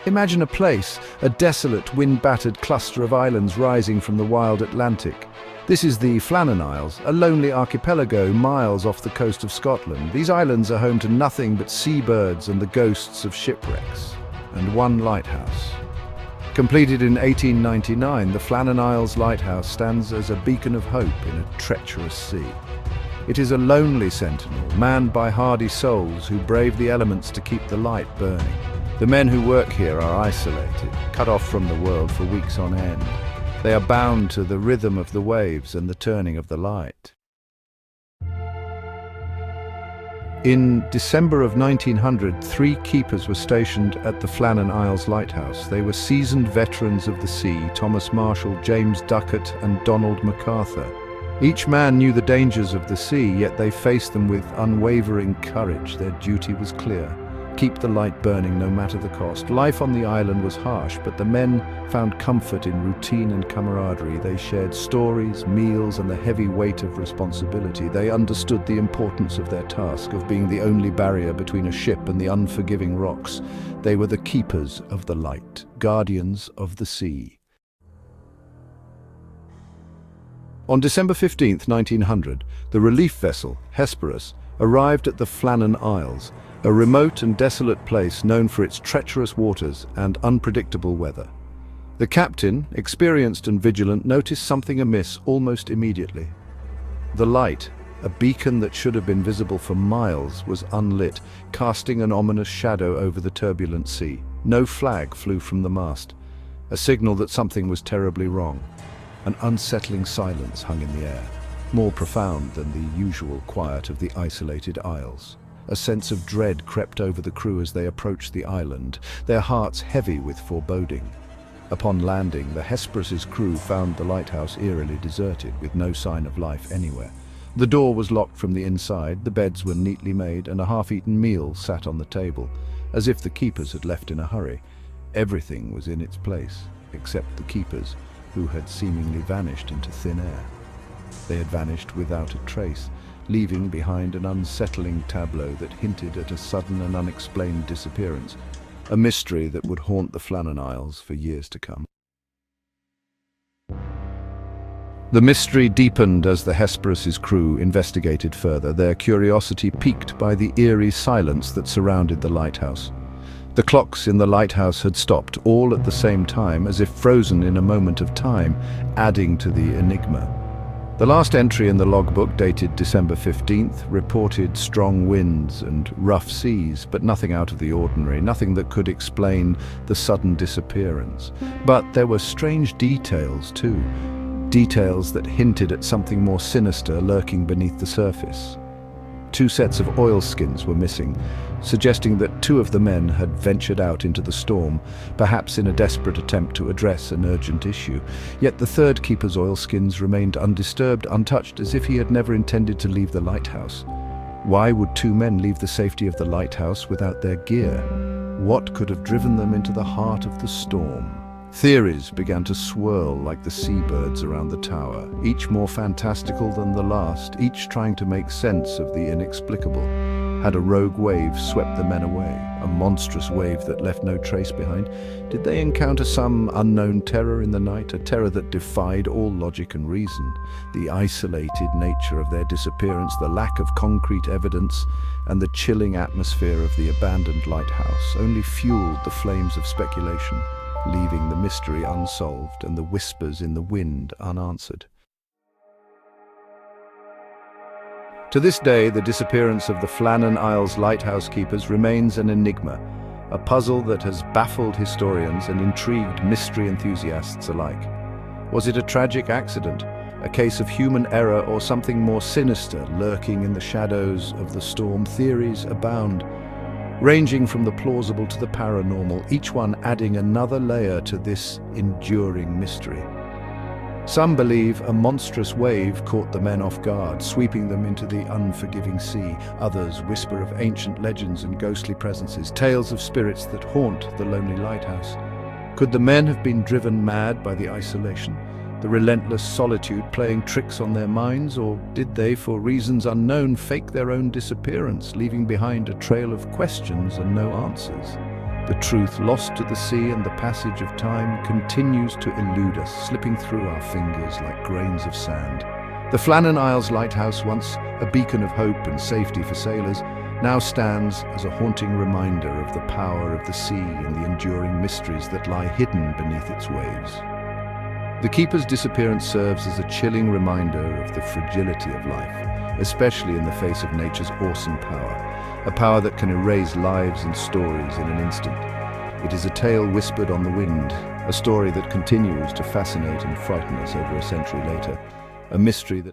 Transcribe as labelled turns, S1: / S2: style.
S1: Imagine a place, a desolate, wind-battered cluster of islands rising from the wild Atlantic. This is the Flannan Isles, a lonely archipelago miles off the coast of Scotland. These islands are home to nothing but seabirds and the ghosts of shipwrecks, and one lighthouse. Completed in 1899, the Flannan Isles Lighthouse stands as a beacon of hope in a treacherous sea. It is a lonely sentinel, manned by hardy souls who brave the elements to keep the light burning. The men who work here are isolated, cut off from the world for weeks on end. They are bound to the rhythm of the waves and the turning of the light. In December of 1900, 3 keepers were stationed at the Flannan Isles Lighthouse. They were seasoned veterans of the sea, Thomas Marshall, James Ducat, and Donald MacArthur. Each man knew the dangers of the sea, yet they faced them with unwavering courage. Their duty was clear: keep the light burning no matter the cost. Life on the island was harsh, but the men found comfort in routine and camaraderie. They shared stories, meals, and the heavy weight of responsibility. They understood the importance of their task, of being the only barrier between a ship and the unforgiving rocks. They were the keepers of the light, guardians of the sea. On December 15, 1900, the relief vessel, Hesperus, arrived at the Flannan Isles, a remote and desolate place known for its treacherous waters and unpredictable weather. The captain, experienced and vigilant, noticed something amiss almost immediately. The light, a beacon that should have been visible for miles, was unlit, casting an ominous shadow over the turbulent sea. No flag flew from the mast, a signal that something was terribly wrong. An unsettling silence hung in the air, more profound than the usual quiet of the isolated isles. A sense of dread crept over the crew as they approached the island, their hearts heavy with foreboding. Upon landing, the Hesperus's crew found the lighthouse eerily deserted, with no sign of life anywhere. The door was locked from the inside, the beds were neatly made, and a half-eaten meal sat on the table, as if the keepers had left in a hurry. Everything was in its place, except the keepers, who had seemingly vanished into thin air. They had vanished without a trace, leaving behind an unsettling tableau that hinted at a sudden and unexplained disappearance, a mystery that would haunt the Flannan Isles for years to come. The mystery deepened as the Hesperus's crew investigated further, their curiosity piqued by the eerie silence that surrounded the lighthouse. The clocks in the lighthouse had stopped, all at the same time, as if frozen in a moment of time, adding to the enigma. The last entry in the logbook, dated December 15th, reported strong winds and rough seas, but nothing out of the ordinary, nothing that could explain the sudden disappearance. But there were strange details too, details that hinted at something more sinister lurking beneath the surface. 2 sets of oilskins were missing, suggesting that 2 of the men had ventured out into the storm, perhaps in a desperate attempt to address an urgent issue. Yet the 3rd keeper's oilskins remained undisturbed, untouched, as if he had never intended to leave the lighthouse. Why would 2 men leave the safety of the lighthouse without their gear? What could have driven them into the heart of the storm? Theories began to swirl like the seabirds around the tower, each more fantastical than the last, each trying to make sense of the inexplicable. Had a rogue wave swept the men away, a monstrous wave that left no trace behind? Did they encounter some unknown terror in the night, a terror that defied all logic and reason? The isolated nature of their disappearance, the lack of concrete evidence, and the chilling atmosphere of the abandoned lighthouse only fueled the flames of speculation, leaving the mystery unsolved and the whispers in the wind unanswered. To this day, the disappearance of the Flannan Isles lighthouse keepers remains an enigma, a puzzle that has baffled historians and intrigued mystery enthusiasts alike. Was it a tragic accident, a case of human error, or something more sinister lurking in the shadows of the storm? Theories abound, ranging from the plausible to the paranormal, each one adding another layer to this enduring mystery. Some believe a monstrous wave caught the men off guard, sweeping them into the unforgiving sea. Others whisper of ancient legends and ghostly presences, tales of spirits that haunt the lonely lighthouse. Could the men have been driven mad by the isolation, the relentless solitude playing tricks on their minds, or did they, for reasons unknown, fake their own disappearance, leaving behind a trail of questions and no answers? The truth, lost to the sea and the passage of time, continues to elude us, slipping through our fingers like grains of sand. The Flannan Isles Lighthouse, once a beacon of hope and safety for sailors, now stands as a haunting reminder of the power of the sea and the enduring mysteries that lie hidden beneath its waves. The keeper's disappearance serves as a chilling reminder of the fragility of life, especially in the face of nature's awesome power, a power that can erase lives and stories in an instant. It is a tale whispered on the wind, a story that continues to fascinate and frighten us over a century later, a mystery that